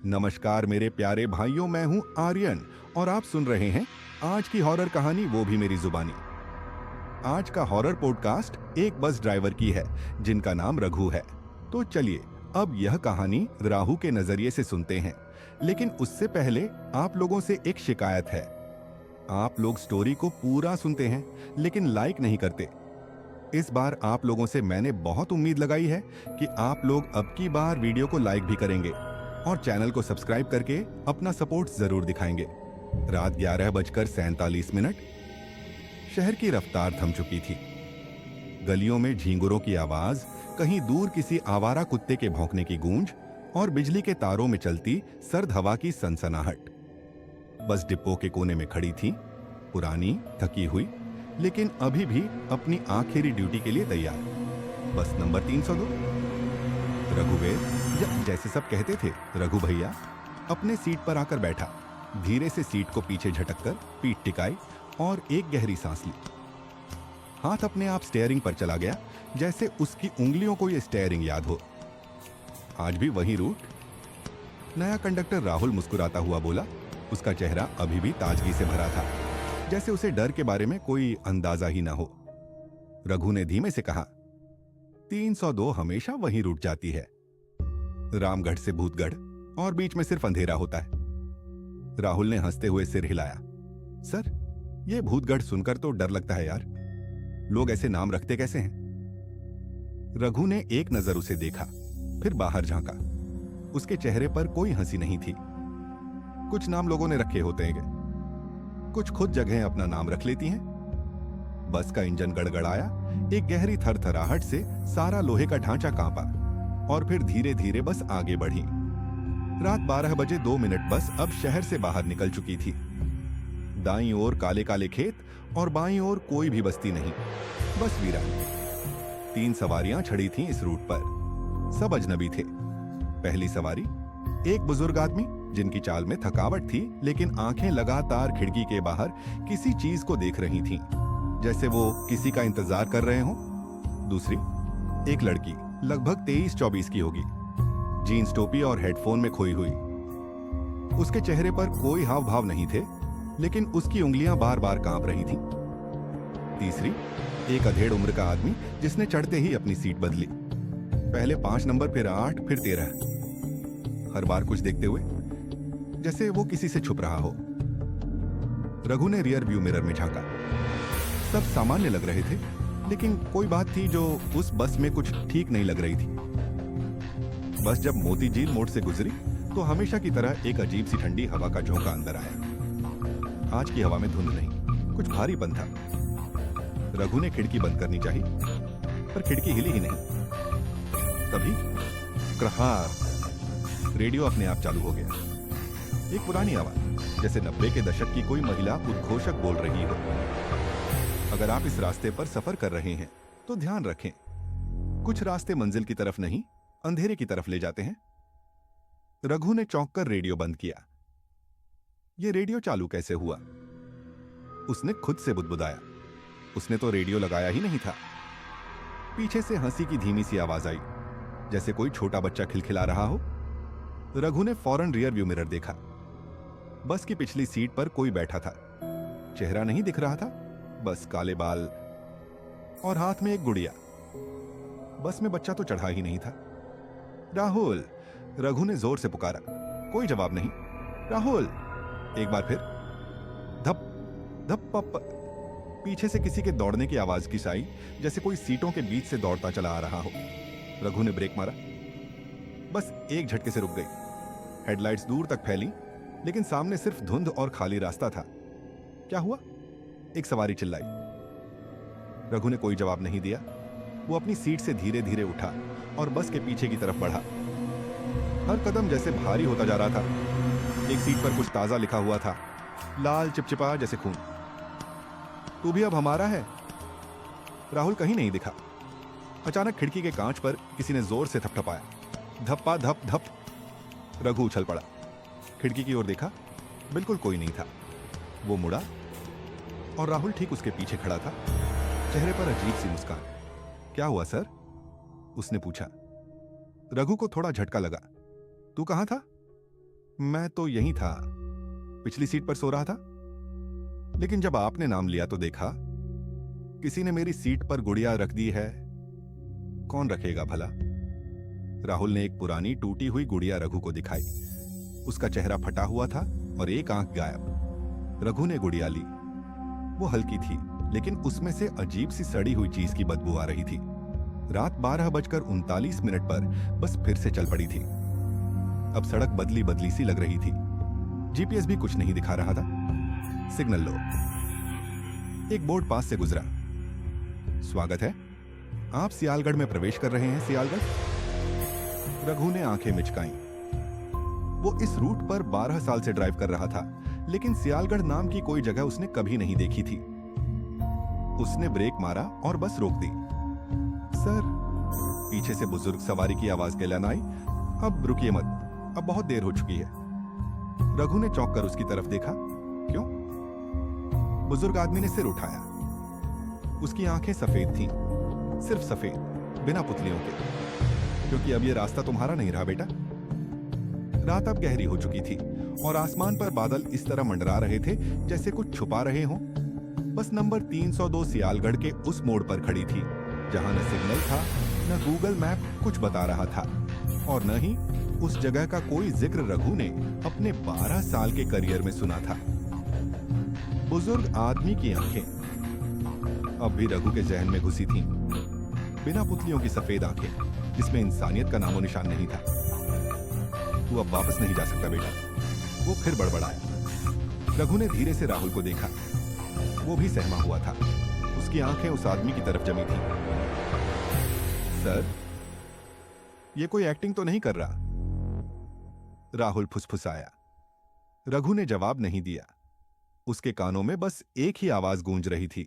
नमस्कार मेरे प्यारे भाइयों, मैं हूं आर्यन और आप सुन रहे हैं आज की हॉरर कहानी, वो भी मेरी जुबानी। आज का हॉरर पॉडकास्ट एक बस ड्राइवर की है जिनका नाम रघु है। तो चलिए अब यह कहानी राहु के नजरिए से सुनते हैं। लेकिन उससे पहले आप लोगों से एक शिकायत है। आप लोग स्टोरी को पूरा सुनते हैं लेकिन लाइक नहीं करते। इस बार आप लोगों से मैंने बहुत उम्मीद लगाई है कि आप लोग अब की बार वीडियो को लाइक भी करेंगे और चैनल को सब्सक्राइब करके अपना सपोर्ट जरूर दिखाएंगे। रात 11:47 शहर की रफ्तार थम चुकी थी। गलियों में झींगुरों की आवाज, कहीं दूर किसी आवारा कुत्ते के भौंकने की गूंज और बिजली के तारों में चलती सर्द हवा की सनसनाहट। बस डिपो के कोने में खड़ी थी, पुरानी, थकी हुई, लेकिन अभी भी अपनी आखिरी ड्यूटी के लिए तैयार। बस नंबर 302। रघुवीर, या जैसे सब कहते थे रघु भैया, अपने सीट पर आकर बैठा। धीरे से सीट को पीछे झटककर पीठ टिकाई और एक गहरी सांस ली। हाथ अपने आप स्टीयरिंग पर चला गया, जैसे उसकी उंगलियों को यह स्टीयरिंग याद हो। आज भी वही रूट। नया कंडक्टर राहुल मुस्कुराता हुआ बोला। उसका चेहरा अभी भी ताजगी से भरा था, जैसे उसे डर के बारे में कोई अंदाजा ही ना हो। रघु ने धीमे से कहा, 302 हमेशा वही रूट जाती है, रामगढ़ से भूतगढ़, और बीच में सिर्फ अंधेरा होता है। राहुल ने हंसते हुए सिर हिलाया। सर, ये भूतगढ़ सुनकर तो डर लगता है यार। लोग ऐसे नाम रखते कैसे हैं? रघु ने एक नजर उसे देखा, फिर बाहर झांका। उसके चेहरे पर कोई हंसी नहीं थी। कुछ नाम लोगों ने रखे होते हैं, कुछ खुद जगह अपना नाम रख लेती हैं। बस का इंजन गड़गड़ाया। एक गहरी थरथराहट से सारा लोहे का ढांचा कांपा और फिर धीरे धीरे बस आगे बढ़ी। रात 12:02 बस अब शहर से बाहर निकल चुकी थी। दाईं ओर काले काले खेत और बाईं ओर कोई भी बस्ती नहीं, बस वीरान। 3 सवारियां चढ़ी थीं इस रूट पर। सब अजनबी थे। पहली सवारी एक बुजुर्ग आदमी जिनकी चाल में थकावट थी, लेकिन आंखें लगातार खिड़की के बाहर किसी चीज को देख रही थीं, जैसे वो किसी का इंतजार कर रहे हों। दूसरी एक लड़की, लगभग 23-24 की होगी, जीन्स टोपी और हेडफोन में खोई हुई। उसके चेहरे पर कोई हाव भाव नहीं थे, लेकिन उसकी उंगलियां बार बार कांप रही थीं। तीसरी एक अधेड़ उम्र का आदमी जिसने चढ़ते ही अपनी सीट बदली। पहले 5 नंबर, फिर 8, फिर 13। हर बार कुछ देखते हुए, जैसे वो किसी से छुप रहा हो। रघु ने रियर व्यू मिरर में झांका। सब सामान्य लग रहे थे, लेकिन कोई बात थी जो उस बस में कुछ ठीक नहीं लग रही थी। बस जब मोती झील मोड़ से गुजरी तो हमेशा की तरह एक अजीब सी ठंडी हवा का झोंका अंदर आया। आज की हवा में धुंध नहीं, कुछ भारीपन था। रघु ने खिड़की बंद करनी चाहिए, पर खिड़की हिली ही नहीं। तभी क्रहार, रेडियो अपने आप चालू हो गया। एक पुरानी आवाज, जैसे 90 के दशक की कोई महिला उद्घोषक बोल रही हो। अगर आप इस रास्ते पर सफर कर रहे हैं तो ध्यान रखें, कुछ रास्ते मंजिल की तरफ नहीं, अंधेरे की तरफ ले जाते हैं। रघु ने चौंक कर रेडियो बंद किया। यह रेडियो चालू कैसे हुआ? उसने खुद से बुदबुदाया। उसने तो रेडियो लगाया ही नहीं था। पीछे से हंसी की धीमी सी आवाज आई, जैसे कोई छोटा बच्चा खिलखिला रहा हो। रघु ने फौरन रियर व्यू मिरर देखा। बस की पिछली सीट पर कोई बैठा था। चेहरा नहीं दिख रहा था, बस काले बाल और हाथ में एक गुड़िया। बस में बच्चा तो चढ़ा ही नहीं था। राहुल, रघु ने जोर से पुकारा। कोई जवाब नहीं। राहुल, एक बार फिर। धप धप पप। पीछे से किसी के दौड़ने की आवाज की साई, जैसे कोई सीटों के बीच से दौड़ता चला आ रहा हो। रघु ने ब्रेक मारा। बस एक झटके से रुक गई। हेडलाइट्स दूर तक फैली, लेकिन सामने सिर्फ धुंध और खाली रास्ता था। क्या हुआ? एक सवारी चिल्लाई। रघु ने कोई जवाब नहीं दिया। वो अपनी सीट से धीरे धीरे उठा और बस के पीछे की तरफ बढ़ा। हर कदम जैसे भारी होता जा रहा था। एक सीट पर कुछ ताजा लिखा हुआ था, लाल चिपचिपा जैसे खून। तू भी अब हमारा है। राहुल कहीं नहीं दिखा। अचानक खिड़की के कांच पर किसी ने जोर से थपथपाया। धप्पा धप धप। रघु उछल पड़ा। खिड़की की ओर देखा, बिल्कुल कोई नहीं था। वो मुड़ा और राहुल ठीक उसके पीछे खड़ा था, चेहरे पर अजीब सी मुस्कान। क्या हुआ सर? उसने पूछा। रघु को थोड़ा झटका लगा। तू कहां था? मैं तो यहीं था, पिछली सीट पर सो रहा था, लेकिन जब आपने नाम लिया तो देखा किसी ने मेरी सीट पर गुड़िया रख दी है। कौन रखेगा भला? राहुल ने एक पुरानी टूटी हुई गुड़िया रघु को दिखाई। उसका चेहरा फटा हुआ था और एक आंख गायब। रघु ने गुड़िया ली। वो हल्की थी, लेकिन उसमें से अजीब सी सड़ी हुई चीज की बदबू आ रही थी। रात 12:39 पर बस फिर से चल पड़ी थी। अब सड़क बदली बदली सी लग रही थी। जीपीएस भी कुछ नहीं दिखा रहा था। सिग्नल लो। एक बोर्ड पास से गुजरा। स्वागत है, आप सियालगढ़ में प्रवेश कर रहे हैं। सियालगढ़। रघु ने आंखें मिचकाईं। वो इस रूट पर 12 साल से ड्राइव कर रहा था, लेकिन सियालगढ़ नाम की कोई जगह उसने कभी नहीं देखी थी। उसने ब्रेक मारा और बस रोक दी। सर, पीछे से बुजुर्ग सवारी की आवाज गलन आई। अब रुकिए मत, अब बहुत देर हो चुकी है। रघु ने चौंक कर उसकी तरफ देखा। क्यों? बुजुर्ग आदमी ने सिर उठाया। उसकी आंखें सफेद थीं, सिर्फ सफेद, बिना पुतलियों के। क्योंकि अब यह रास्ता तुम्हारा नहीं रहा बेटा। रात अब गहरी हो चुकी थी और आसमान पर बादल इस तरह मंडरा रहे थे जैसे कुछ छुपा रहे हों। बस नंबर 302 सियालगढ़ के उस मोड़ पर खड़ी थी, जहां न सिग्नल था, न गूगल मैप कुछ बता रहा था, और न ही उस जगह का कोई जिक्र रघु ने अपने 12 साल के करियर में सुना था। बुजुर्ग आदमी की आंखें अब भी रघु के जहन में घुसी थीं। बिना पुतलियों की सफेद आंखें, जिसमें इंसानियत का नामो निशान नहीं था। तू अब वापस नहीं जा सकता बेटा। वो फिर बड़बड़ाया। रघु ने धीरे से राहुल को देखा। वो भी सहमा हुआ था। उसकी आंखें उस आदमी की तरफ जमी थीं। सर, ये कोई एक्टिंग तो नहीं कर रहा? राहुल फुसफुसाया। रघु ने जवाब नहीं दिया। उसके कानों में बस एक ही आवाज गूंज रही थी।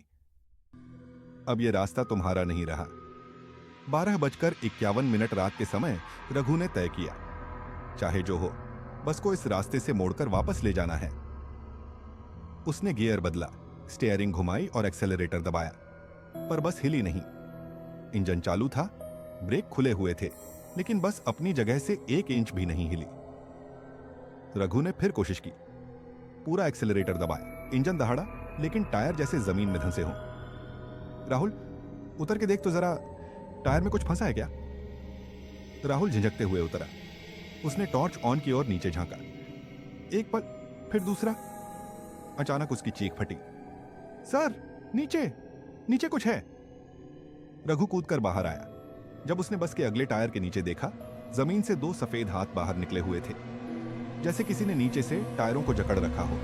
अब यह रास्ता तुम्हारा नहीं रहा। 12:51 रात के समय रघु ने तय किया, चाहे जो हो, बस को इस रास्ते से मोड़कर वापस ले जाना है। उसने गियर बदला, स्टीयरिंग घुमाई और एक्सेलरेटर दबाया, पर बस हिली नहीं। इंजन चालू था, ब्रेक खुले हुए थे, लेकिन बस अपनी जगह से 1 इंच भी नहीं हिली। रघु ने फिर कोशिश की, पूरा एक्सेलरेटर दबाया, इंजन दहाड़ा, लेकिन टायर जैसे जमीन में धंसे हों। राहुल, उतर के देख तो जरा, टायर में कुछ फंसा है क्या? राहुल झिझकते हुए उतरा। उसने टॉर्च ऑन की और नीचे झांका। एक पल, फिर दूसरा। अचानक उसकी चीख फटी। सर, नीचे नीचे कुछ है। रघु कूदकर बाहर आया। जब उसने बस के अगले टायर के नीचे देखा, जमीन से 2 सफेद हाथ बाहर निकले हुए थे, जैसे किसी ने नीचे से टायरों को जकड़ रखा हो।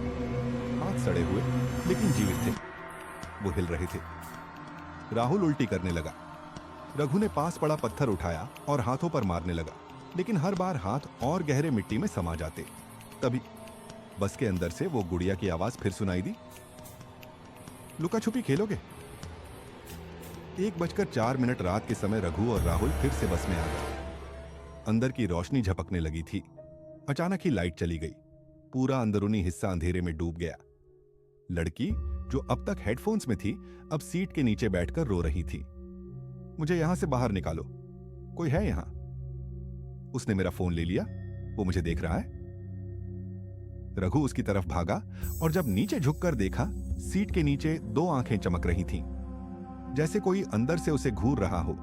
हाथ सड़े हुए, लेकिन जीवित थे। वो हिल रहे थे। राहुल उल्टी करने लगा। रघु ने पास पड़ा पत्थर उठाया और हाथों पर मारने लगा, लेकिन हर बार हाथ और गहरे मिट्टी में समा जाते। तभी बस के अंदर से वो गुड़िया की आवाज फिर सुनाई दी। लुका छुपी खेलोगे? 1:04 रात के समय रघु और राहुल फिर से बस में आ गए। अंदर की रोशनी झपकने लगी थी। अचानक ही लाइट चली गई। पूरा अंदरूनी हिस्सा अंधेरे में डूब गया। लड़की, जो अब तक हेडफोन्स में थी, अब सीट के नीचे बैठकर रो रही थी। मुझे यहां से बाहर निकालो, कोई है यहां? उसने मेरा फोन ले लिया। वो मुझे देख रहा है। रघु उसकी तरफ भागा और जब नीचे झुककर देखा, सीट के नीचे 2 आंखें चमक रही थीं, जैसे कोई अंदर से उसे घूर रहा हो।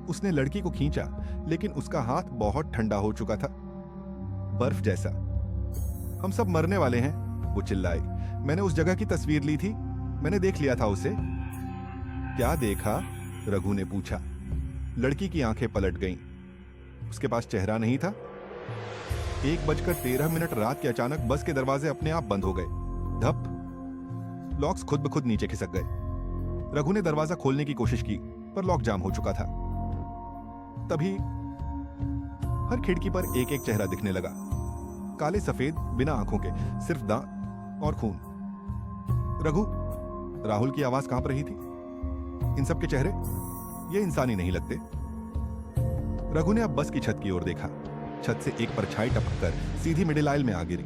उसने लड़की को खींचा, लेकिन उसका हाथ बहुत ठंडा हो चुका था, बर्फ जैसा। हम सब मरने वाले हैं, वो चिल्लाई। मैंने उस जगह की तस्वीर ली थी, मैंने देख लिया था उसे। क्या देखा? रघु ने पूछा। लड़की की आंखें पलट गईं। उसके पास चेहरा नहीं था। 1:13 रात के अचानक बस के दरवाजे अपने आप बंद हो गए। धप। लॉक्स खुद ब खुद नीचे खिसक गए। रघु ने दरवाजा खोलने की कोशिश की, पर लॉक जाम हो चुका था। तभी हर खिड़की पर एक एक चेहरा दिखने लगा। काले सफेद, बिना आंखों के, सिर्फ दांत और खून। रघु, राहुल की आवाज कांप रही थी। इन सब के चेहरे, ये इंसानी नहीं लगते। रघु ने अब बस की छत की ओर देखा। छत से एक परछाई टपककर सीधी मिडिल आइल में आ गिरी।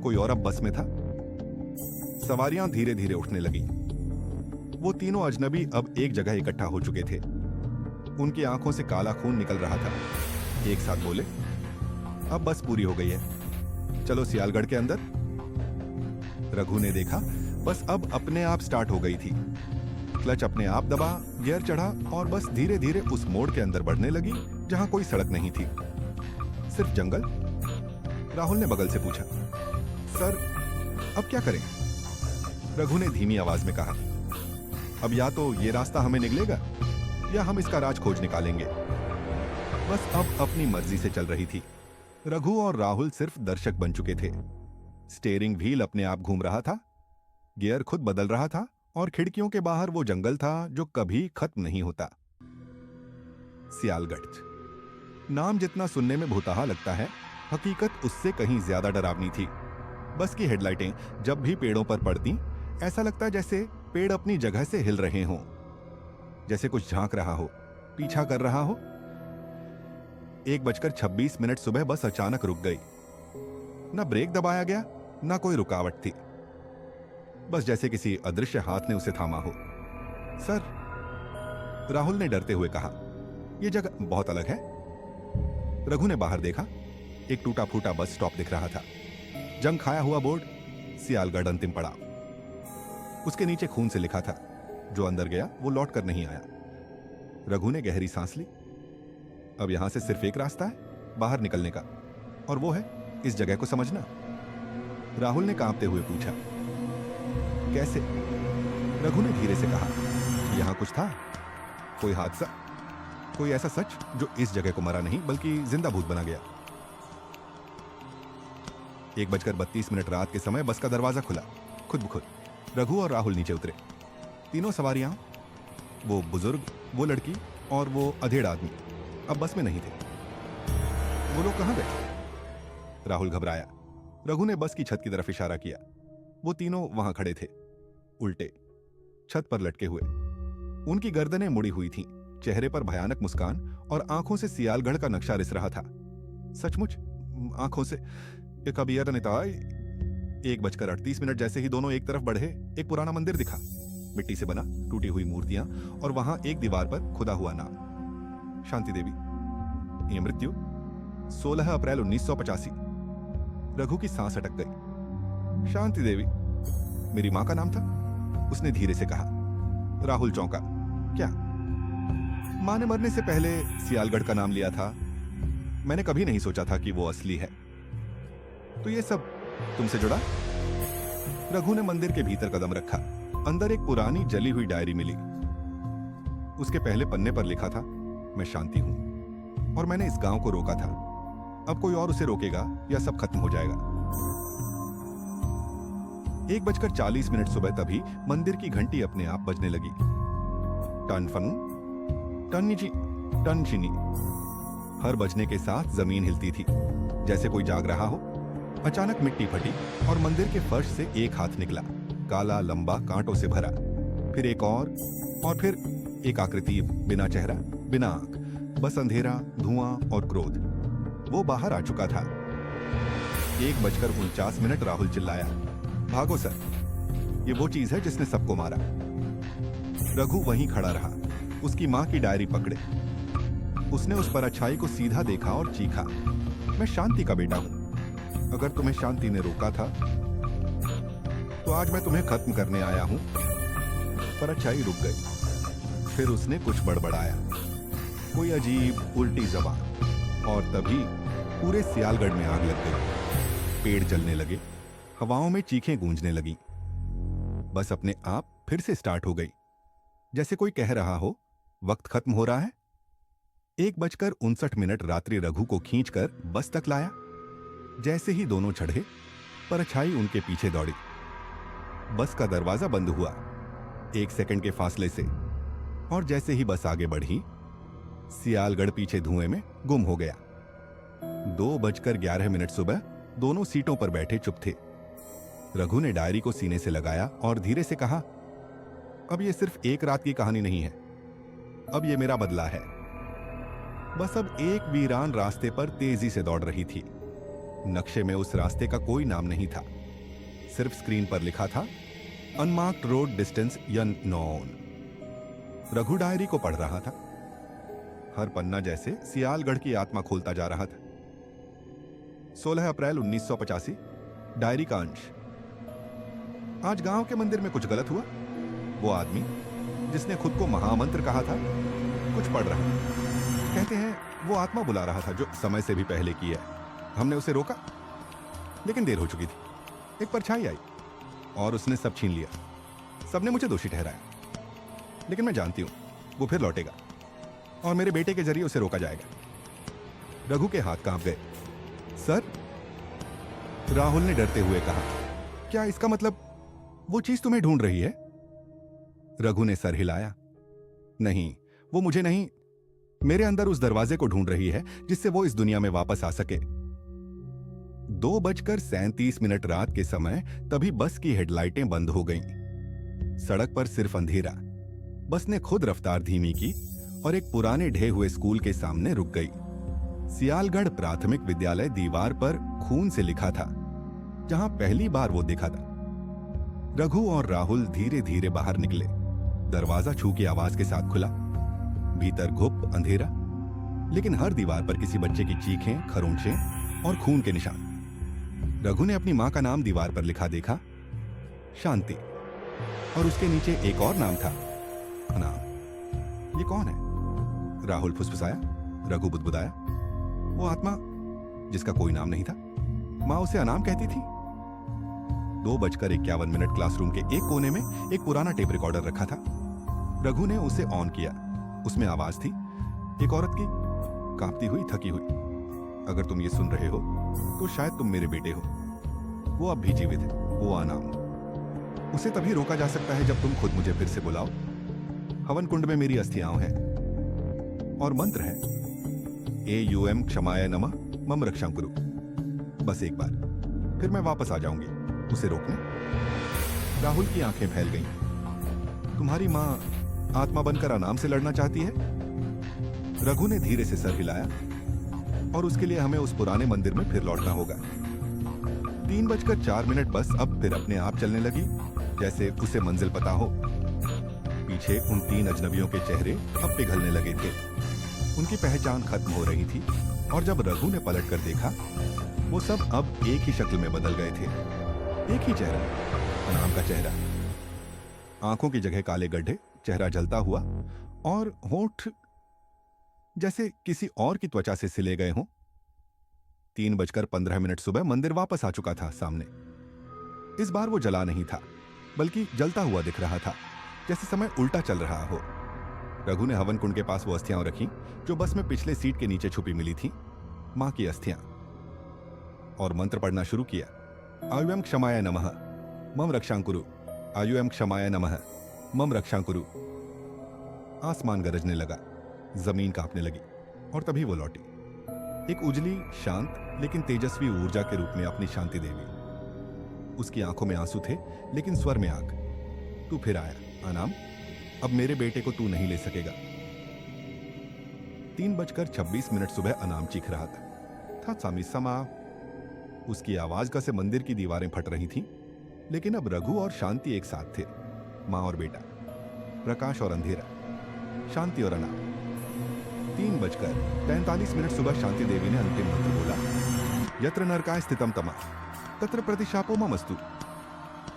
कोई और अब बस में था। सवारियां धीरे धीरे उठने लगी। वो तीनों अजनबी अब एक जगह इकट्ठा हो चुके थे। उनकी आंखों से काला खून निकल रहा था। एक साथ बोले, अब बस पूरी हो गई है, चलो सियालगढ़ के अंदर। रघु ने देखा बस अब अपने आप स्टार्ट हो गई थी। क्लच अपने आप दबा, गियर चढ़ा और बस धीरे धीरे उस मोड़ के अंदर बढ़ने लगी जहां कोई सड़क नहीं थी, सिर्फ जंगल। राहुल ने बगल से पूछा, सर अब क्या करें? रघु ने धीमी आवाज में कहा, अब या तो ये रास्ता हमें निकलेगा या हम इसका राज खोज निकालेंगे। बस अब अपनी मर्जी से चल रही थी। रघु और राहुल सिर्फ दर्शक बन चुके थे। स्टीयरिंग व्हील अपने आप घूम रहा था, गियर खुद बदल रहा था और खिड़कियों के बाहर वो जंगल था जो कभी खत्म नहीं होता। सियालगढ़ नाम जितना सुनने में भुतहा लगता है, हकीकत उससे कहीं ज्यादा डरावनी थी। बस की हेडलाइटें जब भी पेड़ों पर पड़ती, ऐसा लगता जैसे पेड़ अपनी जगह से हिल रहे हों, जैसे कुछ झांक रहा हो, पीछा कर रहा हो। 1:26 सुबह बस अचानक रुक गई। ना ब्रेक दबाया गया, ना कोई रुकावट थी, बस जैसे किसी अदृश्य हाथ ने उसे थामा हो। सर, राहुल ने डरते हुए कहा, यह जगह बहुत अलग है। रघु ने बाहर देखा, एक टूटा फूटा बस स्टॉप दिख रहा था, जंग खाया हुआ बोर्ड, सियालगढ़ अंतिम पड़ाव। उसके नीचे खून से लिखा था, जो अंदर गया वो लौट कर नहीं आया। रघु ने गहरी सांस ली। अब यहां से सिर्फ एक रास्ता है बाहर निकलने का, और वो है इस जगह को समझना। राहुल ने कांपते हुए पूछा, कैसे? रघु ने धीरे से कहा, यहां कुछ था, कोई हादसा, कोई ऐसा सच जो इस जगह को मरा नहीं बल्कि जिंदा भूत बना गया। 1:32 रात के समय बस का दरवाजा खुला, खुद ब खुद। रघु और राहुल नीचे उतरे। तीनों सवारियां, वो बुजुर्ग, वो लड़की और वो अधेड़ आदमी, अब बस में नहीं थे। वो लोग कहां गए? राहुल घबराया। रघु ने बस की छत की तरफ इशारा किया। वो तीनों वहां खड़े थे, उल्टे, छत पर लटके हुए। उनकी गर्दनें मुड़ी हुई थीं, चेहरे पर भयानक मुस्कान और आंखों से सियालगढ़ का नक्शा रिस रहा था। सचमुच आंखों से। एक कबीर नेता। 1:38 जैसे ही दोनों एक तरफ बढ़े, एक पुराना मंदिर दिखा, मिट्टी से बना, टूटी हुई मूर्तियां और वहां एक दीवार पर खुदा हुआ नाम, शांति देवी। ये मृत्यु 16 अप्रैल 1985। रघु की सांस अटक गई। शांति देवी मेरी मां का नाम था, उसने धीरे से कहा। राहुल चौंका। क्या? मां ने मरने से पहले सियालगढ़ का नाम लिया था। मैंने कभी नहीं सोचा था कि वो असली है। तो ये सब तुमसे जुड़ा? रघु ने मंदिर के भीतर कदम रखा। अंदर एक पुरानी जली हुई डायरी मिली। उसके पहले पन्ने पर लिखा था, मैं शांति हूं और मैंने इस गांव को रोका था। अब कोई और उसे रोकेगा या सब खत्म हो जाएगा। 1:40 सुबह तभी मंदिर की घंटी अपने आप बजने लगी। टन फन, टन टन चिनी। हर बजने के साथ जमीन हिलती थी, जैसे कोई जाग रहा हो। अचानक मिट्टी फटी और मंदिर के फर्श से एक हाथ निकला, काला, लंबा, कांटों से भरा। फिर एक और फिर एक आकृति, बिना चेहरा, बिना आंख, बस अंधेरा, धुआं और क्रोध। वो बाहर आ चुका था। 1:49 राहुल चिल्लाया, भागो सर, ये वो चीज है जिसने सबको मारा। रघु वहीं खड़ा रहा, उसकी मां की डायरी पकड़े। उसने उस पर अच्छाई को सीधा देखा और चीखा, मैं शांति का बेटा हूं। अगर तुम्हें शांति ने रोका था तो आज मैं तुम्हें खत्म करने आया हूं। पर अच्छाई रुक गई। फिर उसने कुछ बड़बड़ाया, कोई अजीब उल्टी जबान, और तभी पूरे सियालगढ़ में आग लग गई। पेड़ जलने लगे, हवाओं में चीखें गूंजने लगीं। बस अपने आप फिर से स्टार्ट हो गई, जैसे कोई कह रहा हो, वक्त खत्म हो रहा है। 1:59 रात्रि रघु को खींचकर बस तक लाया। जैसे ही दोनों चढ़े, परछाई उनके पीछे दौड़ी। बस का दरवाजा बंद हुआ 1 सेकंड के फासले से, और जैसे ही बस आगे बढ़ी, सियालगढ़ पीछे धुएं में गुम हो गया। 2:11 सुबह दोनों सीटों पर बैठे चुप थे। रघु ने डायरी को सीने से लगाया और धीरे से कहा, अब ये सिर्फ एक रात की कहानी नहीं है, अब ये मेरा बदला है। बस अब एक वीरान रास्ते पर तेजी से दौड़ रही थी। नक्शे में उस रास्ते का कोई नाम नहीं था, सिर्फ स्क्रीन पर लिखा था, unmarked road distance unknown. Raghu diary को पढ़ रहा था। हर पन्ना जैसे सियालगढ़ की आत्मा खोलता जा रहा था। 16 अप्रैल 1985। डायरी का अंश। आज गांव के मंदिर में कुछ गलत हुआ। वो आदमी जिसने खुद को महामंत्र कहा था कुछ पढ़ रहा था। कहते हैं वो आत्मा बुला रहा था जो समय से भी पहले की है। हमने उसे रोका लेकिन देर हो चुकी थी। एक परछाई आई और उसने सब छीन लिया। सबने मुझे दोषी ठहराया, लेकिन मैं जानती हूं वो फिर लौटेगा और मेरे बेटे के जरिए उसे रोका जाएगा। रघु के हाथ कांप गए। सर, राहुल ने डरते हुए कहा, क्या इसका मतलब वो चीज तुम्हें ढूंढ रही है? रघु ने सर हिलाया। नहीं, वो मुझे नहीं, मेरे अंदर उस दरवाजे को ढूंढ रही है जिससे वो इस दुनिया में वापस आ सके। 2:37 रात के समय तभी बस की हेडलाइटें बंद हो गईं। सड़क पर सिर्फ अंधेरा। बस ने खुद रफ्तार धीमी की और एक पुराने ढहे हुए स्कूल के सामने रुक गई। सियालगढ़ प्राथमिक विद्यालय दीवार पर खून से लिखा था, जहां पहली बार वो देखा था। रघु और राहुल धीरे धीरे बाहर निकले। दरवाजा छू की आवाज के साथ खुला। भीतर घुप अंधेरा, लेकिन हर दीवार पर किसी बच्चे की चीखें, खरोंचें और खून के निशान। रघु ने अपनी मां का नाम दीवार पर लिखा देखा, शांति, और उसके नीचे एक और नाम था, अनाम। ये कौन है? राहुल फुसफुसाया। रघु बुदबुदाया, वो आत्मा जिसका कोई नाम नहीं था। मां उसे अनाम कहती थी। 2:51 क्लासरूम के एक कोने में एक पुराना टेप रिकॉर्डर रखा था। रघु ने उसे ऑन किया। उसमें आवाज थी, एक औरत की, कांपती हुई, थकी हुई। अगर तुम ये सुन रहे हो तो शायद तुम मेरे बेटे हो। वो अब भी जीवित है, वो अनाम। उसे तभी रोका जा सकता है जब तुम खुद मुझे फिर से बुलाओ। हवन कुंड में मेरी अस्थियां हैं और मंत्र है, AUM क्षमाय नमः मम रक्षां कुरु। बस एक बार, फिर मैं वापस आ जाऊंगी उसे रोकने। राहुल की आंखें फैल गईं। तुम्हारी मां आत्मा बनकर अनाम से लड़ना चाहती है? रघु ने धीरे से सर हिलाया। और उसके लिए हमें उस पुराने मंदिर में फिर लौटना होगा। 3:04 बस अब फिर अपने आप चलने लगी, जैसे उसे मंजिल पता हो। पीछे उन 3 अजनबियों के चेहरे अब पिघलने लगे थे। उनकी पहचान खत्म हो रही थी, और जब रघु ने पलट कर देखा, वो सब अब एक ही शक्ल में बदल गए थे। एक ही चेहरा, अनाम का चेहरा। आंखों की जगह काले गड्ढे, चेहरा जलता हुआ, और होंठ जैसे किसी और की त्वचा से सिले गए हों। 3:15 सुबह मंदिर वापस आ चुका था सामने। इस बार वो जला नहीं था, बल्कि जलता हुआ दिख रहा था, जैसे समय उल्टा चल रहा हो। रघु ने हवन कुंड के पास वो अस्थियां रखी जो बस में पिछले सीट के नीचे छुपी मिली थी, मां की अस्थियां, और मंत्र पढ़ना शुरू किया। आयुएम क्षमाय नमः मम रक्षां कुरु, आयुएम क्षमाय नमः मम रक्षां कुरु। आसमान गरजने लगा, जमीन कांपने लगी, और तभी वो लौटी, एक उजली, शांत लेकिन तेजस्वी ऊर्जा के रूप में अपनी शांति देवी। उसकी आंखों में आंसू थे, लेकिन स्वर में आग। तू फिर आया अनाम, अब मेरे बेटे को तू नहीं ले सकेगा। 3:26 सुबह अनाम चीख रहा था सामी समा। उसकी आवाज का से मंदिर की दीवारें फट रही थीं, लेकिन अब रघु और शांति एक साथ थे, मां और बेटा, प्रकाश और अंधेरा, शांति और अनाम। 3:43 सुबह शांति देवी ने अंतिम मंत्र बोला, यत्र नरकाय स्थितम तमा तत्र प्रतिशापो ममस्तु,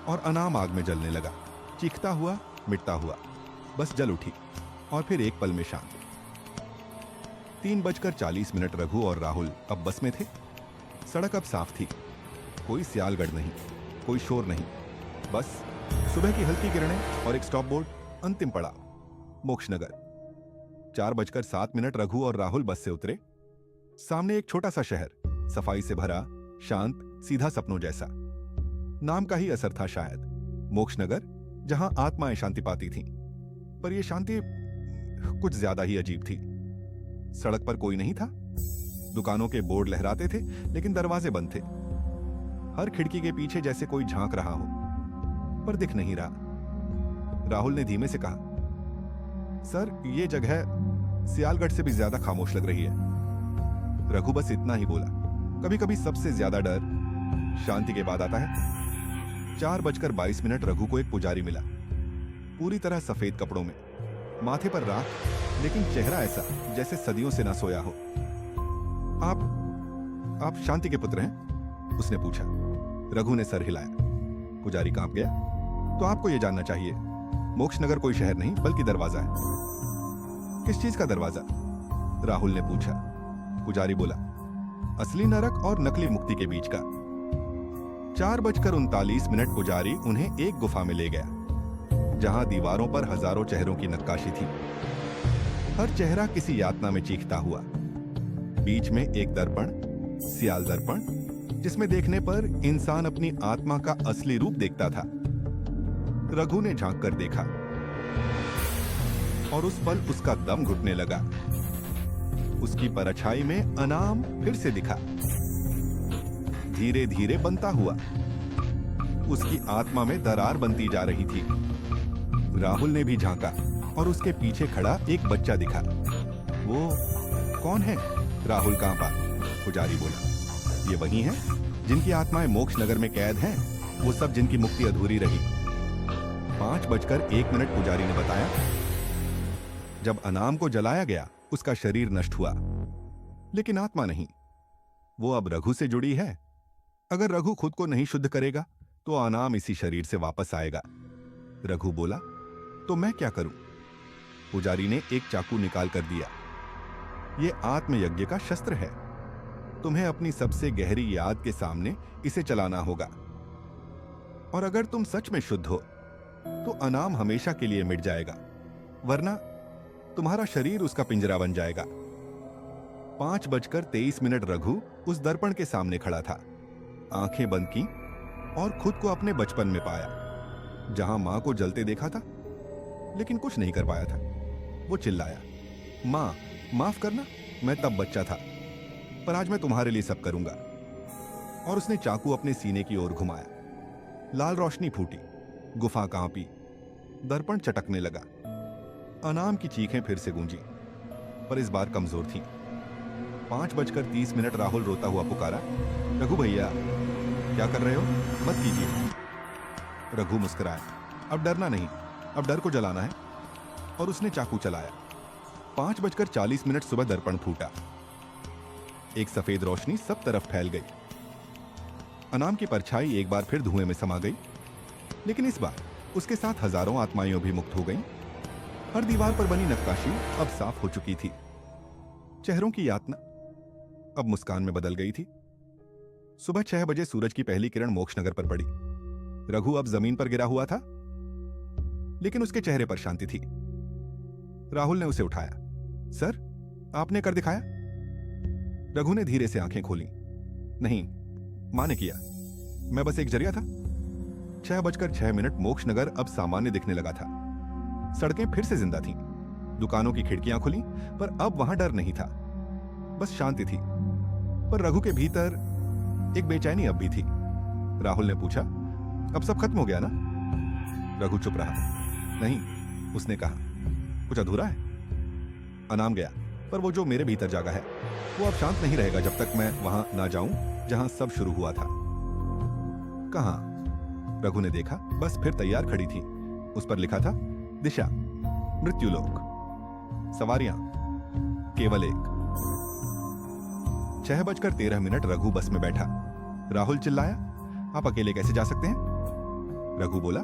और अनाम आग में जलने लगा, चीखता हुआ, मिटता हुआ, बस जल उठी, और फिर एक पल में शांत। 3:40 रघु और राहुल अब बस में थे। सड़क अब साफ थी, कोई सियालगढ़ नहीं, कोई शोर नहीं, बस सुबह की हल्की किरणें और एक स्टॉप बोर्ड, अंतिम पड़ाव, मोक्षनगर। 4:07 रघु और राहुल बस से उतरे। सामने एक छोटा सा शहर, सफाई से भरा, शांत, सीधा सपनों जैसा। नाम का ही असर था शायद, मोक्षनगर, जहां आत्माएं शांति पाती थीं। पर यह शांति कुछ ज्यादा ही अजीब थी। सड़क पर कोई नहीं था, दुकानों के बोर्ड लहराते थे, लेकिन दरवाजे बंद थे। हर खिड़की के पीछे जैसे कोई झांक रहा हो, पर दिख नहीं रहा। राहुल ने धीमे से कहा, सर, ये जगह सियालगढ़ से भी ज्यादा खामोश लग रही है। रघु बस इतना ही बोला। कभी कभी सबसे ज्यादा डर शांति के बाद आता है। 4:22 रघु को एक पुजारी मिला, पूरी तरह सफेद कपड़ों में, माथे पर राख, लेकिन चेहरा ऐसा जैसे सदियों से ना सोया हो। आप शांति के पुत्र हैं? उसने पूछा। रघु ने सर हिलाया। पुजारी कांप गया। तो आपको यह जानना चाहिए, मोक्षनगर कोई शहर नहीं बल्कि दरवाजा है। किस चीज का दरवाजा? राहुल ने पूछा। पुजारी बोला, असली नरक और नकली मुक्ति के बीच का। 4:39 पुजारी उन्हें एक गुफा में ले गया, जहां दीवारों पर हजारों चेहरों की नक्काशी थी। हर चेहरा किसी यातना में चीखता हुआ। बीच में एक दर्पण, सियाल दर्पण, जिसमें देखने पर इंसान अपनी आत्मा का असली रूप देखता था। रघु ने झांक कर देखा और उस पल उसका दम घुटने लगा। उसकी परछाई में अनाम फिर से दिखा, धीरे धीरे बनता हुआ। उसकी आत्मा में दरार बनती जा रही थी। राहुल ने भी झांका और उसके पीछे खड़ा एक बच्चा दिखा। वो कौन है? राहुल कांपा। पुजारी बोला, ये वही हैं जिनकी आत्माएं मोक्ष नगर में कैद हैं, वो सब जिनकी मुक्ति अधूरी रही। 5:01 पुजारी ने बताया। जब अनाम को जलाया गया, उसका शरीर नष्ट हुआ, लेकिन आत्मा नहीं। वो अब रघु से जुड़ी है। अगर रघु खुद को नहीं शुद्ध करेगा तो अनाम इसी शरीर से वापस आएगा। रघु बोला, तो मैं क्या करूं? पुजारी ने एक चाकू निकाल कर दिया। यह आत्मयज्ञ का शस्त्र है। तुम्हें अपनी सबसे गहरी याद के सामने इसे चलाना होगा। और अगर तुम सच में शुद्ध हो तो अनाम हमेशा के लिए मिट जाएगा, वरना तुम्हारा शरीर उसका पिंजरा बन जाएगा। 5:23 रघु उस दर्पण के सामने खड़ा था। आंखें बंद की और खुद को अपने बचपन में पाया, जहां मां को जलते देखा था लेकिन कुछ नहीं कर पाया था। वो चिल्लाया, मां, माफ करना, मैं तब बच्चा था, पर आज मैं तुम्हारे लिए सब करूंगा। और उसने चाकू अपने सीने की ओर घुमाया। लाल रोशनी फूटी, गुफा कांपी, दर्पण चटकने लगा। अनाम की चीखें फिर से गूंजी, पर इस बार कमजोर थीं। 5:30 राहुल रोता हुआ पुकारा, रघु भैया, क्या कर रहे हो? मत कीजिए। रघु मुस्कुराया, अब डरना नहीं, अब डर को जलाना है। और उसने चाकू चलाया। 5:40 सुबह दर्पण फूटा। एक सफेद रोशनी सब तरफ फैल गई। अनाम की परछाई एक बार फिर धुएं में समा गई, लेकिन इस बार उसके साथ हजारों आत्माएं भी मुक्त हो गईं। हर दीवार पर बनी नक्काशी अब साफ हो चुकी थी। चेहरों की यातना अब मुस्कान में बदल गई थी। सुबह 6 बजे सूरज की पहली किरण मोक्षनगर पर पड़ी। रघु अब जमीन पर गिरा हुआ था, लेकिन उसके चेहरे पर शांति थी। राहुल ने उसे उठाया। सर, आपने कर दिखाया। रघु ने धीरे से आंखें खोली। नहीं, मां ने किया, मैं बस एक जरिया था। 6:06 मोक्षनगर अब सामान्य दिखने लगा था। सड़कें फिर से जिंदा थीं। दुकानों की खिड़कियां खुली, पर अब वहां डर नहीं था, बस शांति थी। पर रघु के भीतर एक बेचैनी अब भी थी। राहुल ने पूछा, अब सब खत्म हो गया ना? रघु चुप रहा। नहीं, उसने कहा, कुछ अधूरा है। अनाम गया, पर वो जो मेरे भीतर जागा है वो अब शांत नहीं रहेगा जब तक मैं वहां ना जाऊं जहां सब शुरू हुआ था। कहां? रघु ने देखा, बस फिर तैयार खड़ी थी। उस पर लिखा था, दिशा, मृत्युलोक, सवारियां केवल एक। 6:13 रघु बस में बैठा। राहुल चिल्लाया, आप अकेले कैसे जा सकते हैं? रघु बोला,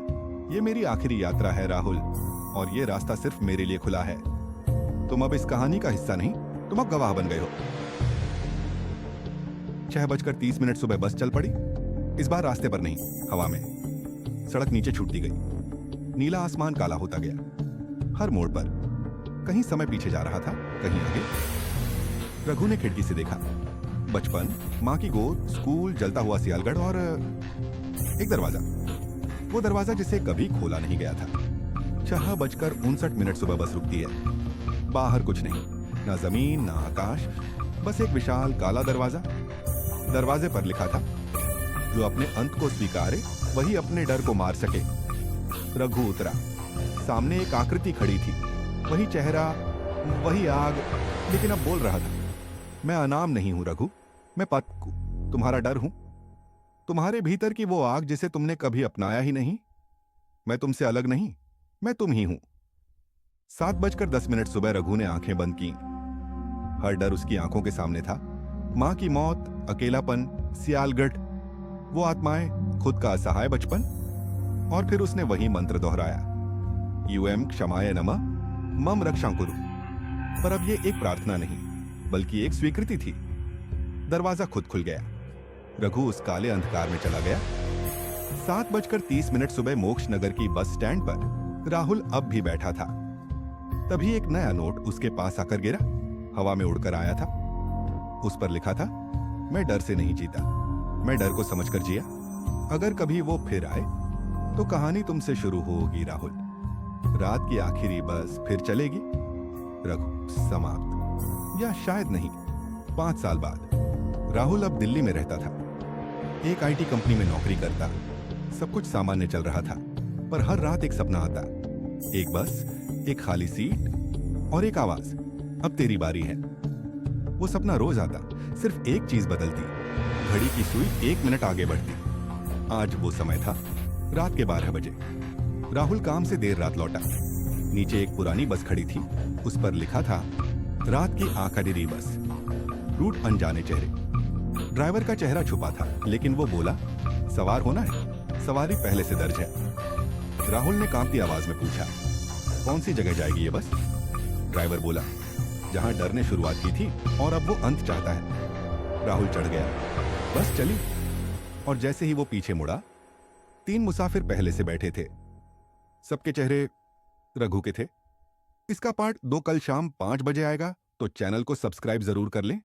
ये मेरी आखिरी यात्रा है राहुल, और ये रास्ता सिर्फ मेरे लिए खुला है। तुम अब इस कहानी का हिस्सा नहीं, तुम अब गवाह बन गए हो। 6:30 सुबह बस चल पड़ी। इस बार रास्ते पर नहीं, हवा में। सड़क नीचे छूटती गई। नीला आसमान काला होता गया। हर मोड़ पर कहीं समय पीछे जा रहा था, कहीं आगे। रघु ने खिड़की से देखा, बचपन, मां की गोद, स्कूल, जलता हुआ सियालगढ़ और एक दरवाजा। वो दरवाजा जिसे कभी खोला नहीं गया था। 6:59 सुबह बस रुकती है। बाहर कुछ नहीं, ना जमीन ना आकाश, बस एक विशाल काला दरवाजा। दरवाजे पर लिखा था, जो अपने अंत को स्वीकारे वही अपने डर को मार सके। रघु उतरा। सामने एक आकृति खड़ी थी, वही चेहरा, वही आग, लेकिन अब बोल रहा था, मैं अनाम नहीं हूं रघु, मैं तुम्हारा डर हूं। तुम्हारे भीतर की वो आग जिसे तुमने कभी अपनाया ही नहीं। मैं तुमसे अलग नहीं, मैं तुम ही हूं। 7:10 सुबह रघु ने आंखें बंद की। हर डर उसकी आंखों के सामने था, माँ की मौत, अकेलापन, सियालगढ़, वो आत्माएं, खुद का असहाय बचपन। और फिर उसने वही मंत्र दोहराया, यूएम क्षमाय नमः, मम रक्षांकुरु। पर अब ये एक प्रार्थना नहीं, बल्कि एक स्वीकृति थी। दरवाजा खुद खुल गया। रघु उस काले अंधकार में चला गया। 7:30 सुबह मोक्ष नगर की बस स्टैंड पर राहुल अब भी बैठा था। तभी एक नया नोट उसके पास आकर गिरा, हवा में उड़कर आया था। उस पर लिखा था, मैं डर से नहीं जीता, मैं डर को समझकर जिया। अगर कभी वो फिर आए तो कहानी तुमसे शुरू होगी राहुल। रात की आखिरी बस फिर चलेगी। रघु समाप्त। या शायद नहीं। 5 साल बाद राहुल अब दिल्ली में रहता था। एक आईटी कंपनी में नौकरी करता। सब कुछ सामान्य चल रहा था, पर हर रात एक सपना आता। एक बस, एक खाली सीट और एक आवाज, अब तेरी बारी है। वो सपना रोज आता, सिर्फ एक चीज बदलती, घड़ी की सुई 1 मिनट आगे बढ़ती। आज वो समय था, रात के 12 बजे। राहुल काम से देर रात लौटा। नीचे एक पुरानी बस खड़ी थी, उस पर लिखा था, रात की आखिरी बस, रूट अनजाने चेहरे। ड्राइवर का चेहरा छुपा था, लेकिन वो बोला, सवार होना है, सवारी पहले से दर्ज है। राहुल ने कांपती आवाज में पूछा, कौन सी जगह जाएगी ये बस? ड्राइवर बोला, जहां डर ने शुरुआत की थी और अब वो अंत चाहता है। राहुल चढ़ गया। बस चली, और जैसे ही वो पीछे मुड़ा, 3 मुसाफिर पहले से बैठे थे। सबके चेहरे रघु के थे। इसका पार्ट 2 कल शाम 5 बजे आएगा, तो चैनल को सब्सक्राइब जरूर कर लें।